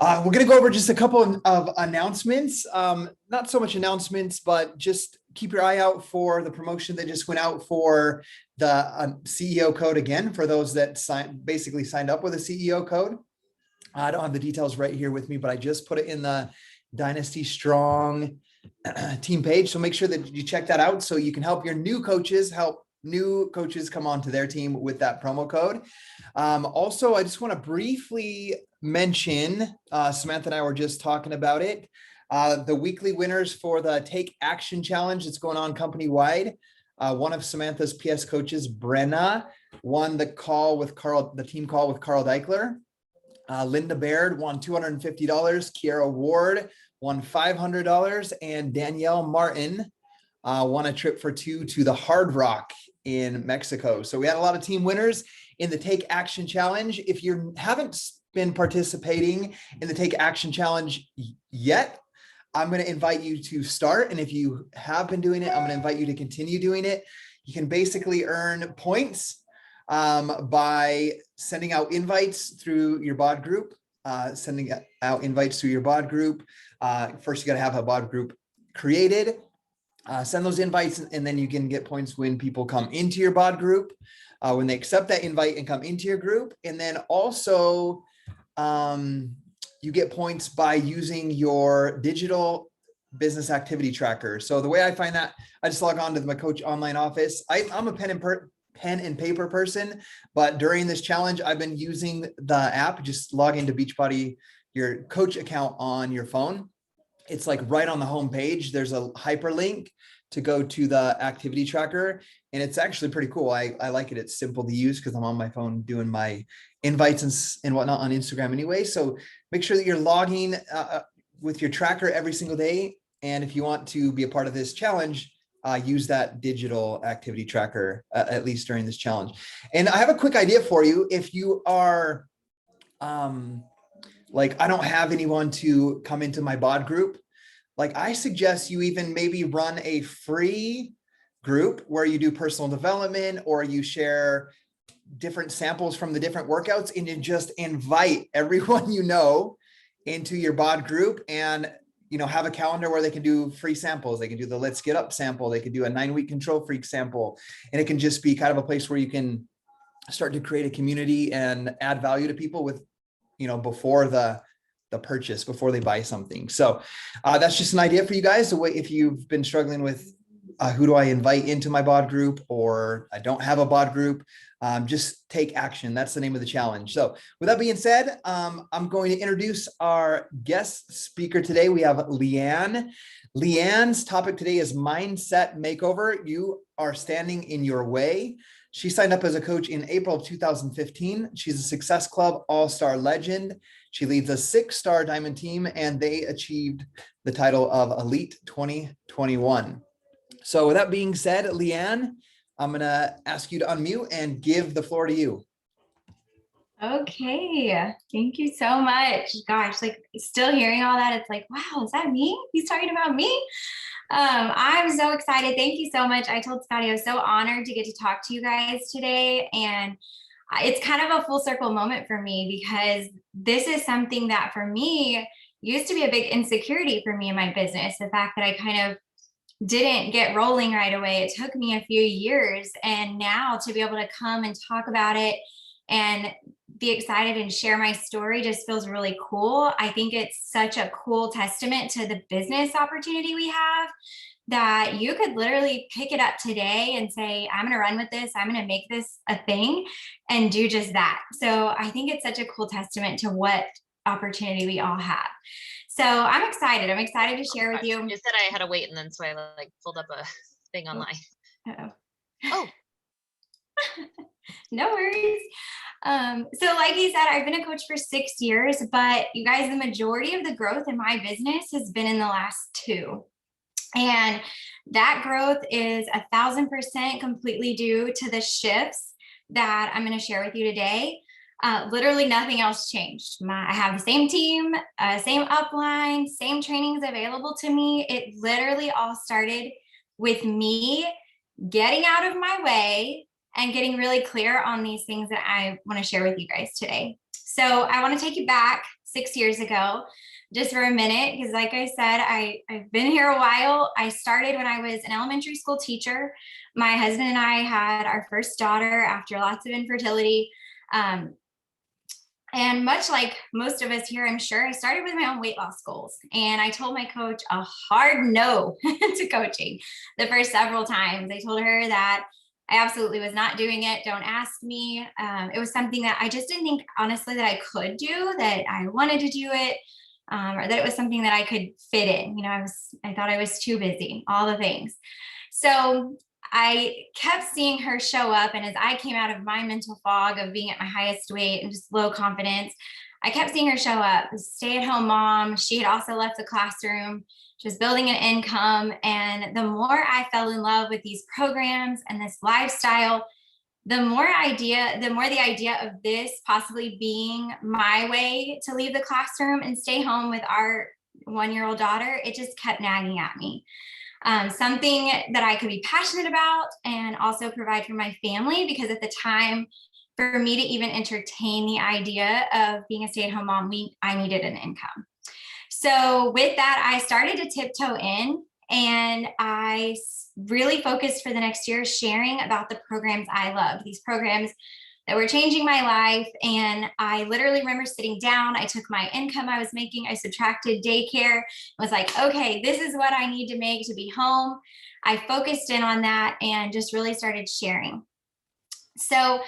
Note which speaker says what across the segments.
Speaker 1: We're going to go over just a couple of announcements. Not so much announcements, but just keep your eye out for the promotion that just went out for the CEO code again, for those that basically signed up with a CEO code. I don't have the details right here with me, but I just put it in the Dynasty Strong team page. So make sure that you check that out so you can help your new coaches come onto their team with that promo code. Also, I just want to briefly mention, Samantha and I were just talking about it, the weekly winners for the Take Action Challenge that's going on company-wide. One of Samantha's PS coaches, Brenna, won the team call with Carl Deichler. Linda Baird won $250. Kiara Ward won $500. And Danielle Martin won a trip for two to the Hard Rock in Mexico. So we had a lot of team winners in the Take Action Challenge. If you haven't been participating in the Take Action Challenge yet, I'm going to invite you to start. And if you have been doing it, I'm going to invite you to continue doing it. You can basically earn points by sending out invites through your bod group. First, you got to have a bod group created. Send those invites, and then you can get points when people come into your bod group, when they accept that invite and come into your group. And then also you get points by using your digital business activity tracker. So the way I find that, I just log on to my Coach Online Office. I'm a pen and paper person, but during this challenge, I've been using the app. Just log into Beachbody, your coach account on your phone. It's like right on the home page. There's a hyperlink to go to the activity tracker. And it's actually pretty cool. I like it. It's simple to use because I'm on my phone doing my invites and whatnot on Instagram anyway. So make sure that you're logging with your tracker every single day. And if you want to be a part of this challenge, use that digital activity tracker, at least during this challenge. And I have a quick idea for you. If you are like, I don't have anyone to come into my bod group, like I suggest you even maybe run a free group where you do personal development, or you share different samples from the different workouts, and you just invite everyone you know into your bod group, and have a calendar where they can do free samples. They can do the Let's Get Up sample. They could do a 9-week Control Freak sample. And it can just be kind of a place where you can start to create a community and add value to people with, before the purchase, before they buy something. So that's just an idea for you guys. So if you've been struggling with who do I invite into my bod group, or I don't have a bod group, just take action. That's the name of the challenge. So with that being said, I'm going to introduce our guest speaker today. We have Leanne. Leanne's topic today is mindset makeover. You are standing in your way. She signed up as a coach in April of 2015. She's a Success Club All-Star legend. She leads a 6-star diamond team, and they achieved the title of Elite 2021. So with that being said, Leanne, I'm going to ask you to unmute and give the floor to you.
Speaker 2: Okay. Thank you so much. Gosh, like still hearing all that, it's like, wow, is that me? He's talking about me? I'm so excited. Thank you so much. I told Scotty I was so honored to get to talk to you guys today. And it's kind of a full circle moment for me, because this is something that for me used to be a big insecurity for me in my business. The fact that I kind of didn't get rolling right away. It took me a few years. And now to be able to come and talk about it and be excited and share my story just feels really cool. I think it's such a cool testament to the business opportunity we have, that you could literally pick it up today and say, I'm going to run with this. I'm going to make this a thing and do just that. So I think it's such a cool testament to what opportunity we all have. So I'm excited. I'm excited to share with you.
Speaker 3: You said I had to wait, and then so I pulled up a thing online. Oh.
Speaker 2: No worries. So like you said, I've been a coach for 6 years, but you guys, the majority of the growth in my business has been in the last 2. And that growth is 1,000% completely due to the shifts that I'm going to share with you today. Literally nothing else changed. I have the same team, same upline, same trainings available to me. It literally all started with me getting out of my way and getting really clear on these things that I want to share with you guys today. So I want to take you back 6 years ago, just for a minute, because like I said, I've been here a while. I started when I was an elementary school teacher. My husband and I had our first daughter after lots of infertility. And much like most of us here, I'm sure, I started with my own weight loss goals. And I told my coach a hard no to coaching the first several times. I told her that I absolutely was not doing it. Don't ask me. It was something that I just didn't think, honestly, that I could do, that I wanted to do it, or that it was something that I could fit in. You know, I thought I was too busy, all the things. So I kept seeing her show up. And as I came out of my mental fog of being at my highest weight and just low confidence, I kept seeing her show up, stay-at-home mom. She had also left the classroom. She was building an income. And the more I fell in love with these programs and this lifestyle, the more the idea of this possibly being my way to leave the classroom and stay home with our 1-year-old daughter, it just kept nagging at me. Something that I could be passionate about and also provide for my family, because at the time, for me to even entertain the idea of being a stay-at-home mom, I needed an income. So with that, I started to tiptoe in, and I really focused for the next year sharing about the programs I loved, these programs that were changing my life. And I literally remember sitting down, I took my income I was making, I subtracted daycare, was like, okay, this is what I need to make to be home. I focused in on that and just really started sharing. So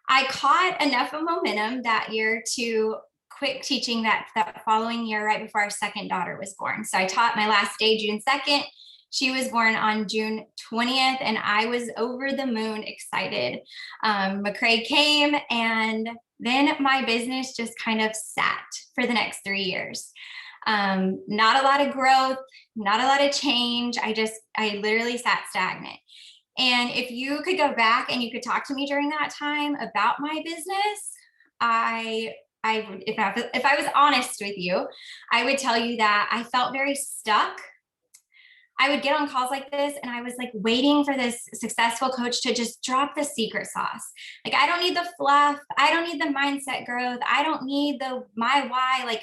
Speaker 2: I caught enough of momentum that year to quit teaching that following year, right before our second daughter was born. So I taught my last day, June 2nd. She was born on June 20th, and I was over the moon excited. McCrae came, and then my business just kind of sat for the next 3 years. Not a lot of growth, not a lot of change. I literally sat stagnant. And if you could go back and you could talk to me during that time about my business, if I was honest with you, I would tell you that I felt very stuck. I would get on calls like this and I was like waiting for this successful coach to just drop the secret sauce. Like, I don't need the fluff. I don't need the mindset growth. I don't need my why. Like,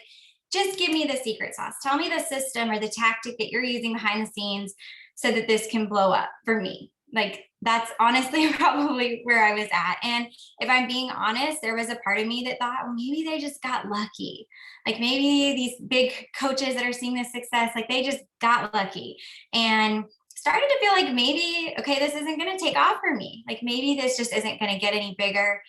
Speaker 2: just give me the secret sauce. Tell me the system or the tactic that you're using behind the scenes so that this can blow up for me. Like, that's honestly probably where I was at. And if I'm being honest, there was a part of me that thought, well, maybe they just got lucky. Like, maybe these big coaches that are seeing this success, like, they just got lucky and started to feel like maybe, okay, this isn't going to take off for me. Like, maybe this just isn't going to get any bigger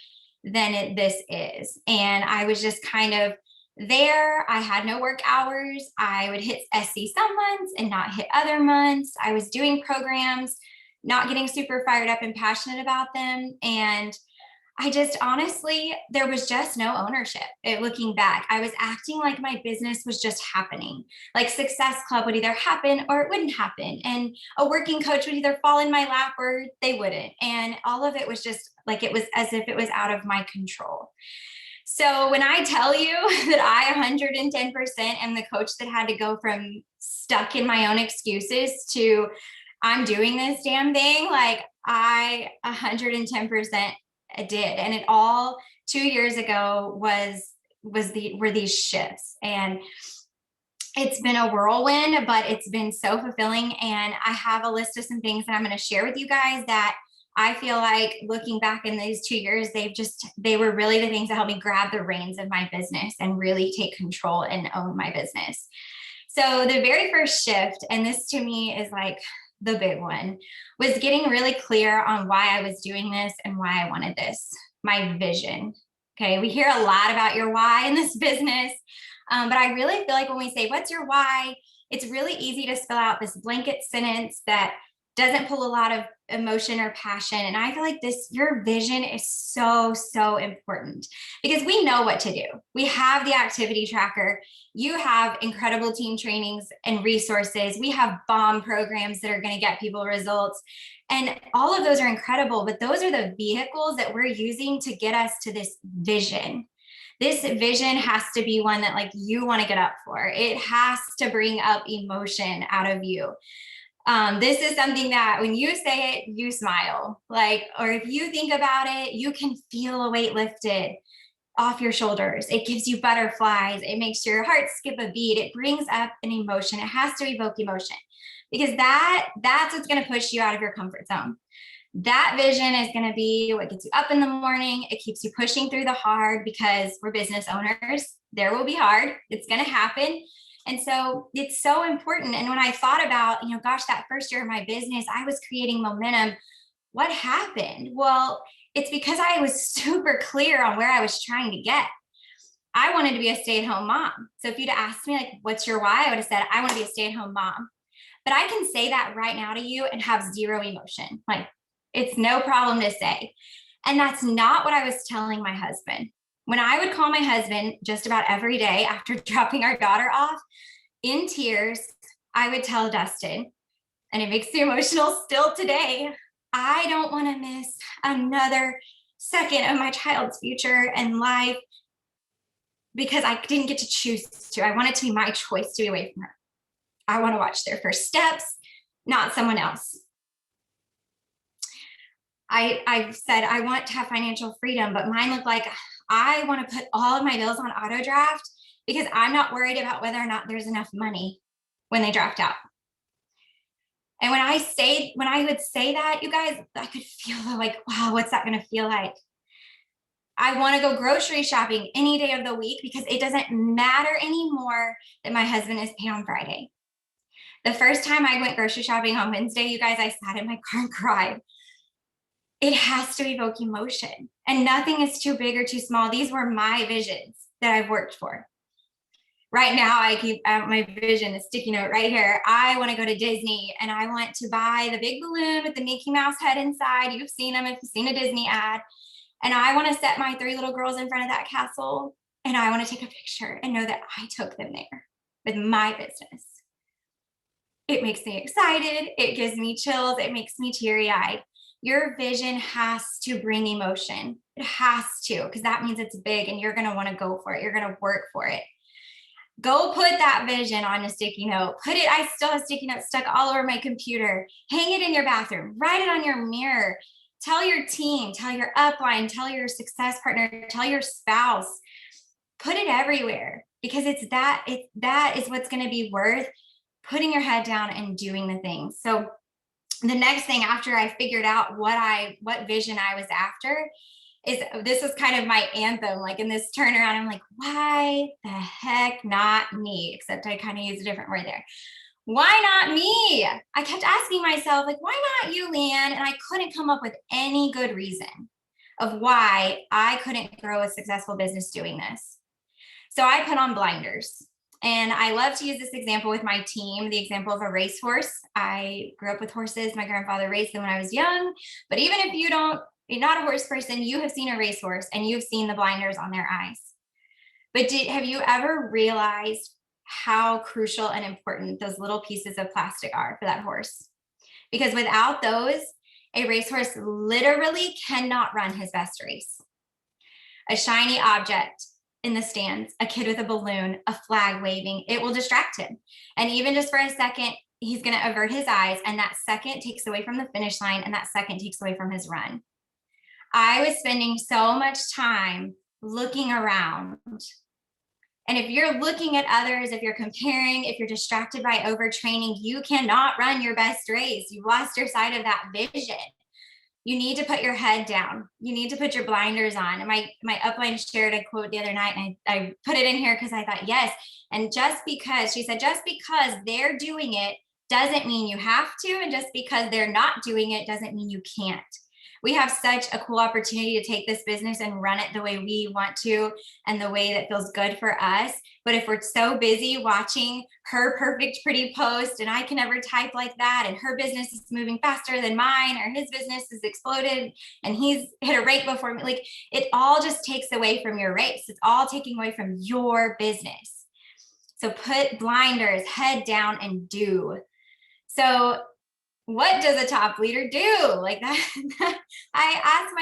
Speaker 2: than this is. And I was just kind of there. I had no work hours. I would hit SC some months and not hit other months. I was doing programs, not getting super fired up and passionate about them. And I just honestly, there was just no ownership. Looking back, I was acting like my business was just happening. Like, Success Club would either happen or it wouldn't happen. And a working coach would either fall in my lap or they wouldn't. And all of it was just like, it was as if it was out of my control. So when I tell you that I 110% am the coach that had to go from stuck in my own excuses to I'm doing this damn thing, like, I 110% did. And it all 2 years ago were these shifts. And it's been a whirlwind, but it's been so fulfilling. And I have a list of some things that I'm going to share with you guys that I feel like, looking back in these 2 years, they were really the things that helped me grab the reins of my business and really take control and own my business. So the very first shift, and this to me is like the big one, was getting really clear on why I was doing this and why I wanted this, my vision. Okay, we hear a lot about your why in this business, but I really feel like when we say, what's your why? It's really easy to spell out this blanket sentence that doesn't pull a lot of emotion or passion. And I feel like your vision is so, so important, because we know what to do. We have the activity tracker. You have incredible team trainings and resources. We have bomb programs that are going to get people results. And all of those are incredible, but those are the vehicles that we're using to get us to this vision. This vision has to be one that, like, you want to get up for. It has to bring up emotion out of you. This is something that when you say it, you smile, like, or if you think about it, you can feel a weight lifted. off your shoulders. It gives you butterflies. It makes your heart skip a beat. It brings up an emotion. It has to evoke emotion, because that's what's going to push you out of your comfort zone. That vision is going to be what gets you up in the morning. It keeps you pushing through the hard, because we're business owners. There will be hard. It's going to happen. And so it's so important. And when I thought about, gosh, that first year of my business, I was creating momentum. What happened? Well, it's because I was super clear on where I was trying to get. I wanted to be a stay-at-home mom. So if you'd asked me, like, what's your why? I would have said, I want to be a stay-at-home mom. But I can say that right now to you and have zero emotion. Like, it's no problem to say. And that's not what I was telling my husband. When I would call my husband just about every day after dropping our daughter off in tears, I would tell Dustin, and it makes me emotional still today, I don't want to miss another second of my child's future and life because I didn't get to choose to. I want it to be my choice to be away from her. I want to watch their first steps, not someone else. I've said I want to have financial freedom, but mine look like I want to put all of my bills on auto draft because I'm not worried about whether or not there's enough money when they draft out. And when I would say that, you guys, I could feel like, wow, what's that going to feel like? I want to go grocery shopping any day of the week because it doesn't matter anymore that my husband is paid on Friday. The first time I went grocery shopping on Wednesday, you guys, I sat in my car and cried. It has to evoke emotion, and nothing is too big or too small. These were my visions that I've worked for. Right now, I keep my vision, a sticky note right here. I want to go to Disney and I want to buy the big balloon with the Mickey Mouse head inside. You've seen them if you've seen a Disney ad. And I want to set my 3 little girls in front of that castle. And I want to take a picture and know that I took them there with my business. It makes me excited. It gives me chills. It makes me teary-eyed. Your vision has to bring emotion. It has to, because that means it's big and you're going to want to go for it. You're going to work for it. Go put that vision on a sticky note. I still have sticky notes stuck all over my computer. Hang it in your bathroom. Write it on your mirror. Tell your team, tell your upline, tell your success partner, tell your spouse. Put it everywhere, because that is what's going to be worth putting your head down and doing the things. So the next thing after I figured out what vision I was after is, this is kind of my anthem, like in this turnaround, I'm like, why the heck not me? Except I kind of use a different word there. Why not me? I kept asking myself, like, why not you, Leanne? And I couldn't come up with any good reason of why I couldn't grow a successful business doing this. So I put on blinders. And I love to use this example with my team, the example of a racehorse. I grew up with horses. My grandfather raced them when I was young. But even if you're not a horse person, you have seen a racehorse and you've seen the blinders on their eyes. But have you ever realized how crucial and important those little pieces of plastic are for that horse? Because without those, a racehorse literally cannot run his best race. A shiny object in the stands, a kid with a balloon, a flag waving, it will distract him. And even just for a second, he's going to avert his eyes, and that second takes away from the finish line, and that second takes away from his run. I was spending so much time looking around. And if you're looking at others, if you're comparing, if you're distracted by overtraining, you cannot run your best race. You've lost your sight of that vision. You need to put your head down. You need to put your blinders on. And my upline shared a quote the other night, and I put it in here because I thought, yes. And she said, just because they're doing it doesn't mean you have to. And just because they're not doing it doesn't mean you can't. We have such a cool opportunity to take this business and run it the way we want to and the way that feels good for us. But if we're so busy watching her perfect, pretty post, and I can never type like that, and her business is moving faster than mine, or his business has exploded and he's hit a rate before me, like, it all just takes away from your race. It's all taking away from your business. So put blinders, head down, and do. So what does a top leader do? Like that, I ask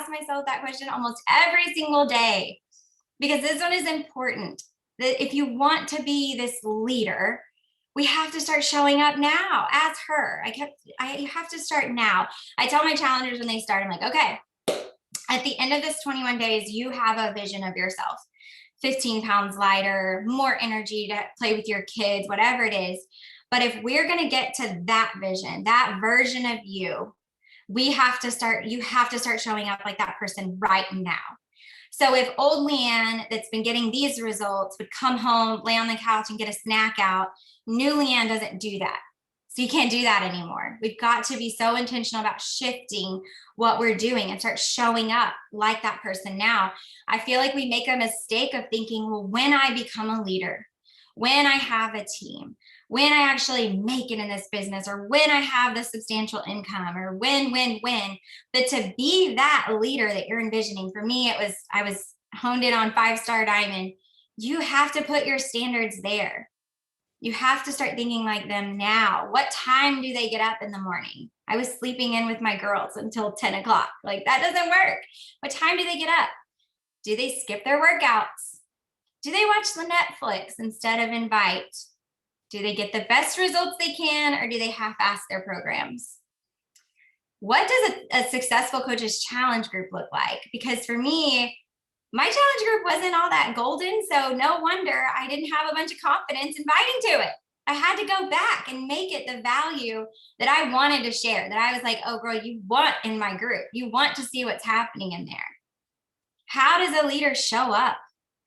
Speaker 2: myself that question almost every single day, because this one is important. That if you want to be this leader, we have to start showing up now as her. I have to start now. I tell my challengers when they start, I'm like, okay, At the end of this 21 days, you have a vision of yourself, 15 pounds lighter, more energy to play with your kids, whatever it is. But if we're going to get to that vision, that version of you, you have to start showing up like that person right now. So if old Leanne that's been getting these results would come home, lay on the couch and get a snack out, new Leanne doesn't do that. So you can't do that anymore. We've got to be so intentional about shifting what we're doing and start showing up like that person now. I feel like we make a mistake of thinking, well, when I become a leader, when I have a team, when I actually make it in this business, or when I have the substantial income, or when, but to be that leader that you're envisioning, for me, I was honed in on 5-star diamond. You have to put your standards there. You have to start thinking like them now. What time do they get up in the morning? I was sleeping in with my girls until 10 o'clock. Like, that doesn't work. What time do they get up? Do they skip their workouts? Do they watch the Netflix instead of Invite? Do they get the best results they can, or do they half-ass their programs? What does a successful coaches challenge group look like? Because for me, my challenge group wasn't all that golden, so no wonder I didn't have a bunch of confidence inviting to it. I had to go back and make it the value that I wanted to share, that I was like, oh girl, you want in my group. You want to see what's happening in there. How does a leader show up?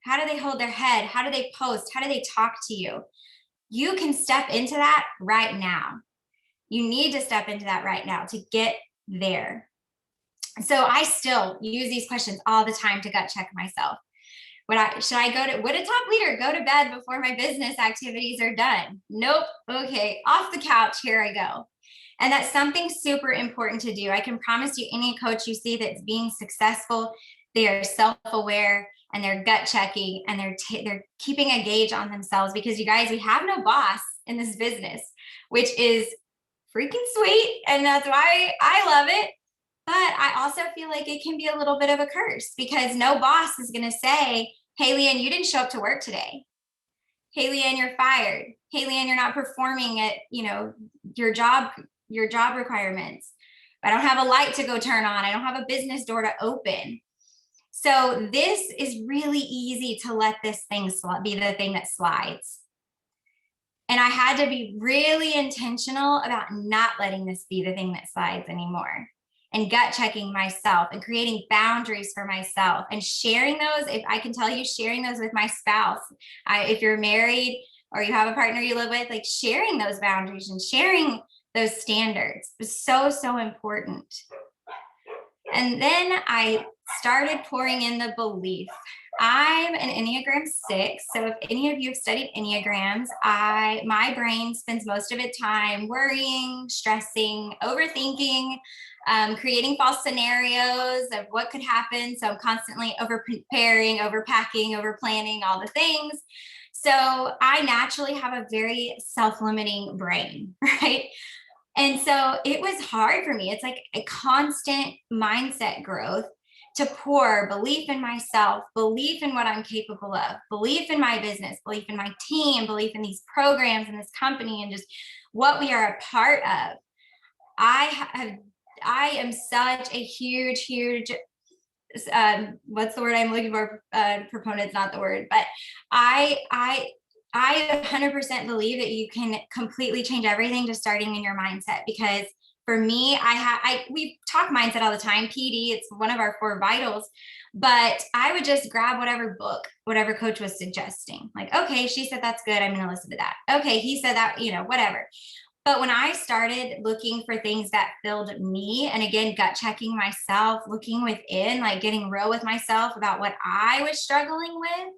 Speaker 2: How do they hold their head? How do they post? How do they talk to you? You can step into that right now. You need to step into that right now to get there. So I still use these questions all the time to gut check myself. Would a top leader go to bed before my business activities are done? Nope. Okay, off the couch, here I go. And that's something super important to do. I can promise you, any coach you see that's being successful, they are self-aware and they're gut checking, and they're keeping a gauge on themselves, because you guys, we have no boss in this business, which is freaking sweet. And that's why I love it. But I also feel like it can be a little bit of a curse, because no boss is going to say, hey, Leanne, you didn't show up to work today. Hey, Leanne, you're fired. Hey, Leanne, you're not performing at, your job requirements. I don't have a light to go turn on. I don't have a business door to open. So this is really easy to let this thing be the thing that slides. And I had to be really intentional about not letting this be the thing that slides anymore, and gut checking myself and creating boundaries for myself and sharing those. If I can tell you, sharing those with my spouse, if you're married or you have a partner you live with, like, sharing those boundaries and sharing those standards is so, so important. And then I started pouring in the belief. I'm an Enneagram 6. So if any of you have studied Enneagrams, my brain spends most of its time worrying, stressing, overthinking, creating false scenarios of what could happen. So I'm constantly over preparing, over packing, over planning, all the things. So I naturally have a very self-limiting brain, right? And so it was hard for me. It's like a constant mindset growth to pour belief in myself, belief in what I'm capable of, belief in my business, belief in my team, belief in these programs and this company and just what we are a part of. I am such a huge, what's the word I'm looking for? Proponent's not the word, but I 100% believe that you can completely change everything just starting in your mindset. Because for me, we talk mindset all the time, PD, it's one of our 4 vitals, but I would just grab whatever book, whatever coach was suggesting. Like, okay, she said that's good, I'm going to listen to that. Okay, he said that, whatever. But when I started looking for things that filled me, and again, gut checking myself, looking within, like getting real with myself about what I was struggling with,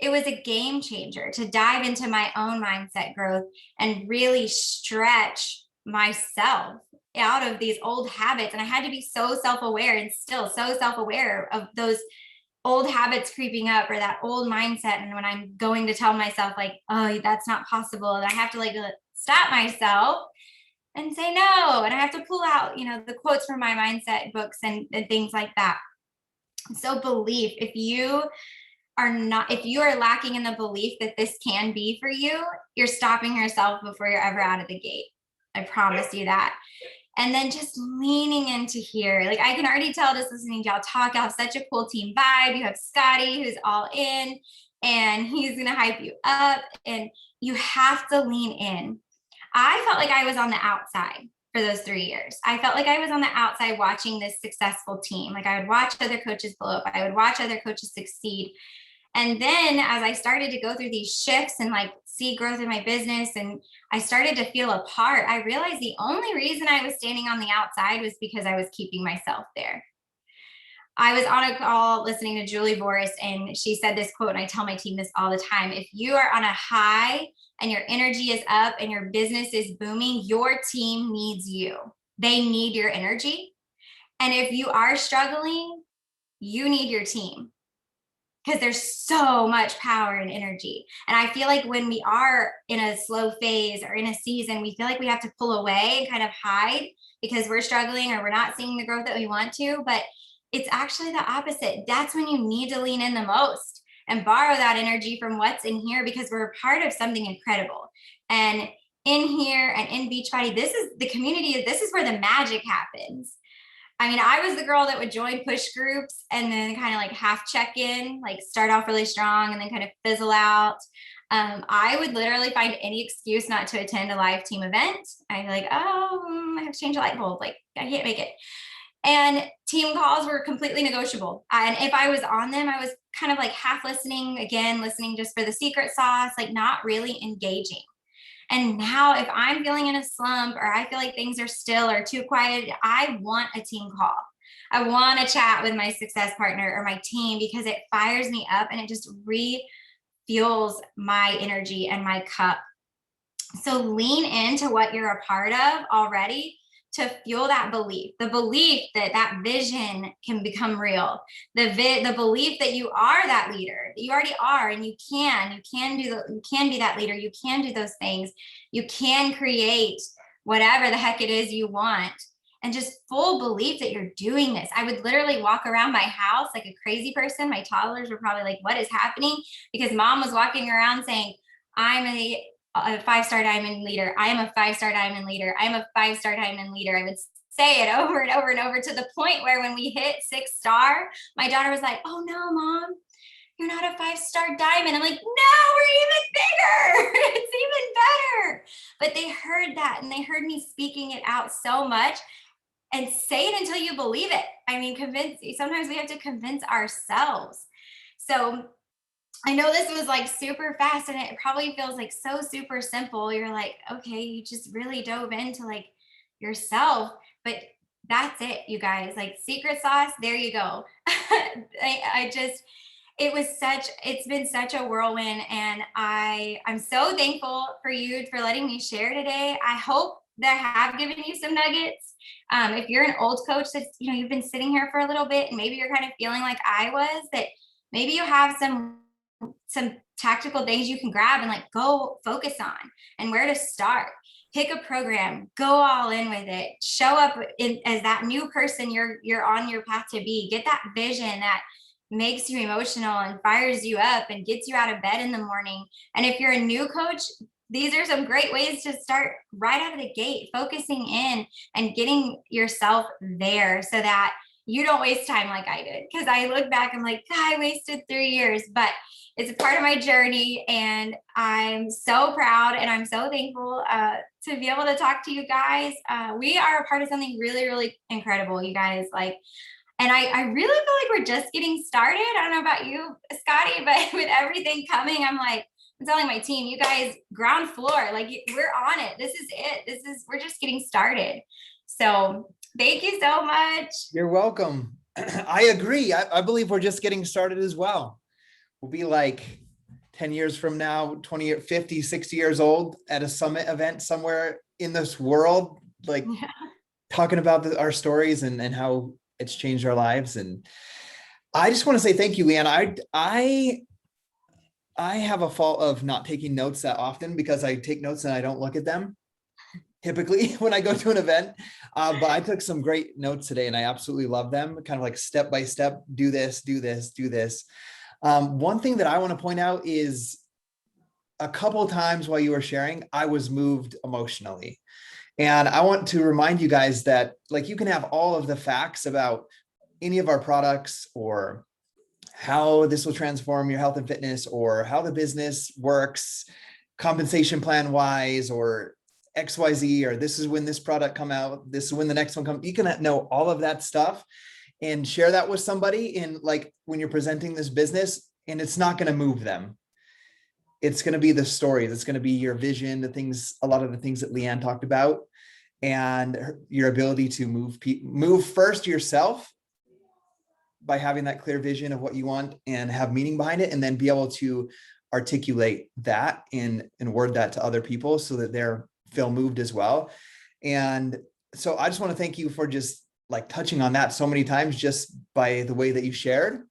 Speaker 2: it was a game changer to dive into my own mindset growth and really stretch myself out of these old habits. And I had to be so self-aware, and still so self-aware of those old habits creeping up, or that old mindset. And when I'm going to tell myself like, oh, that's not possible, and I have to like stop myself and say no. And I have to pull out, the quotes from my mindset books and things like that. So belief, if you are lacking in the belief that this can be for you, you're stopping yourself before you're ever out of the gate. I promise you that. And then just leaning into here. Like I can already tell just listening to y'all talk, y'all have such a cool team vibe. You have Scotty who's all in and he's gonna hype you up, and you have to lean in. I felt like I was on the outside for those 3 years. I felt like I was on the outside watching this successful team. Like I would watch other coaches blow up. I would watch other coaches succeed. And then as I started to go through these shifts and like see growth in my business and I started to feel a part, I realized the only reason I was standing on the outside was because I was keeping myself there. I was on a call listening to Julie Boris, and she said this quote, and I tell my team this all the time: if you are on a high and your energy is up and your business is booming, your team needs you. They need your energy. And if you are struggling, you need your team, because there's so much power and energy. And I feel like when we are in a slow phase or in a season, we feel like we have to pull away and kind of hide because we're struggling or we're not seeing the growth that we want to. But it's actually the opposite. That's when you need to lean in the most and borrow that energy from what's in here, because we're a part of something incredible. And in here and in Beachbody, this is the community. This is where the magic happens. I mean, I was the girl that would join push groups and then kind of like half check in, like start off really strong and then kind of fizzle out. I would literally find any excuse not to attend a live team event. I'd be like, oh, I have to change a light bulb. Like, I can't make it. And team calls were completely negotiable. And if I was on them, I was kind of like half listening, again, listening just for the secret sauce, like not really engaging. And now if I'm feeling in a slump or I feel like things are still or too quiet, I want a team call. I want to chat with my success partner or my team, because it fires me up and it just refuels my energy and my cup. So lean into what you're a part of already to fuel that belief, the belief that that vision can become real, the belief that you are that leader, that you already are, and you can be that leader, you can do those things, you can create whatever the heck it is you want, and just full belief that you're doing this. I would literally walk around my house like a crazy person. My toddlers were probably like, what is happening? Because mom was walking around saying, I'm a 5-star diamond leader. I am a 5-star diamond leader. I am a 5-star diamond leader. I would say it over and over and over, to the point where when we hit 6-star, my daughter was like, oh no, mom, you're not a 5-star diamond. I'm like, no, we're even bigger. It's even better. But they heard that, and they heard me speaking it out so much. And say it until you believe it. I mean, sometimes we have to convince ourselves. So I know this was like super fast, and it probably feels like so super simple. You're like, okay, you just really dove into like yourself, but that's it, you guys. Like, secret sauce, there you go. It's been such a whirlwind, and I'm so thankful for you for letting me share today. I hope that I have given you some nuggets. If you're an old coach that's, you've been sitting here for a little bit, and maybe you're kind of feeling like I was, that maybe you have some tactical things you can grab and like go focus on, and where to start. Pick a program, go all in with it, show up as that new person you're on your path to be. Get that vision that makes you emotional and fires you up and gets you out of bed in the morning. And if you're a new coach, these are some great ways to start right out of the gate, focusing in and getting yourself there so that you don't waste time like I did. Because I look back, I'm like, God, I wasted 3 years, but it's a part of my journey, and I'm so proud and I'm so thankful to be able to talk to you guys. We are a part of something really, really incredible, you guys. And I really feel like we're just getting started. I don't know about you, Scotty, but with everything coming, I'm telling my team, you guys, ground floor, like we're on it. This is it. We're just getting started. So thank you so much.
Speaker 1: You're welcome. I agree. I believe we're just getting started as well. We'll be like 10 years from now, 20, 50, 60 years old at a summit event somewhere in this world, like talking about our stories and how it's changed our lives. And I just want to say thank you, Leanna. I have a fault of not taking notes that often, because I take notes and I don't look at them typically when I go to an event. But I took some great notes today, and I absolutely love them. Kind of like step by step, do this, do this, do this. One thing that I want to point out is, a couple of times while you were sharing, I was moved emotionally. And I want to remind you guys that like you can have all of the facts about any of our products or how this will transform your health and fitness or how the business works, compensation plan wise, or XYZ, or this is when this product come out, this is when the next one comes. You can know all of that stuff and share that with somebody in like when you're presenting this business, and it's not going to move them. It's going to be the story. It's going to be your vision, the things, a lot of the things that Leanne talked about, and your ability to move first yourself by having that clear vision of what you want and have meaning behind it, and then be able to articulate that and word that to other people so that they're feel moved as well. And so I just want to thank you for just like touching on that so many times just by the way that you shared,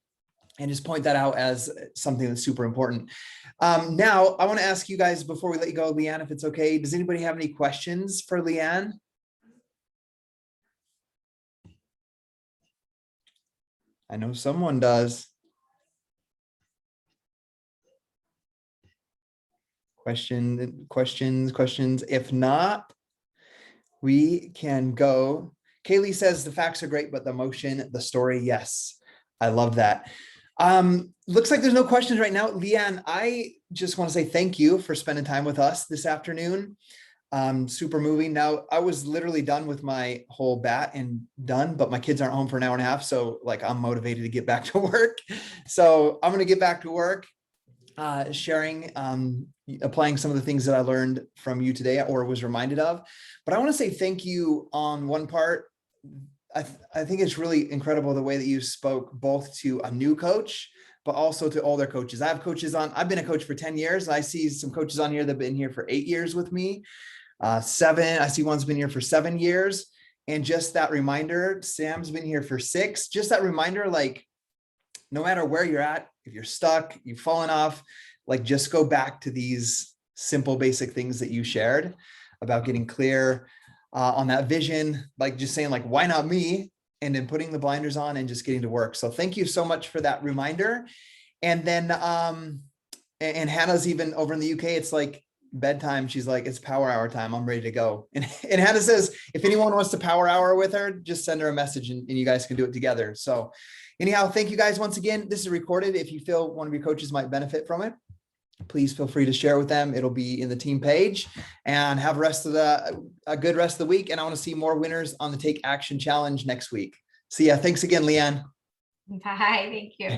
Speaker 1: and just point that out as something that's super important. Now I want to ask you guys before we let you go, Leanne, if it's okay, does anybody have any questions for Leanne? I know someone does. Questions. If not, we can go. Kaylee says the facts are great, but the emotion, the story, yes. I love that. Looks like there's no questions right now. Leanne, I just want to say thank you for spending time with us this afternoon. Super moving. Now, I was literally done with my whole bat and done, but my kids aren't home for an hour and a half. So like I'm motivated to get back to work. So I'm going to get back to work, sharing, applying some of the things that I learned from you today or was reminded of. But I want to say thank you on one part. I think it's really incredible the way that you spoke both to a new coach, but also to older coaches. I have coaches on, I've been a coach for 10 years. I see some coaches on here that have been here for 8 years with me. 7, I see one's been here for 7 years. And just that reminder, Sam's been here for 6, just that reminder, like, no matter where you're at, if you're stuck, you've fallen off, like just go back to these simple, basic things that you shared about getting clear on that vision, like just saying like, why not me? And then putting the blinders on and just getting to work. So thank you so much for that reminder. And then, and Hannah's even over in the UK, it's like bedtime. She's like, it's power hour time. I'm ready to go. And Hannah says, if anyone wants to power hour with her, just send her a message and you guys can do it together. So anyhow, thank you guys once again. This is recorded. If you feel one of your coaches might benefit from it, please feel free to share with them. It'll be in the team page, and have a good rest of the week. And I want to see more winners on the Take Action Challenge next week. See ya. Thanks again, Leanne.
Speaker 2: Bye. Thank you.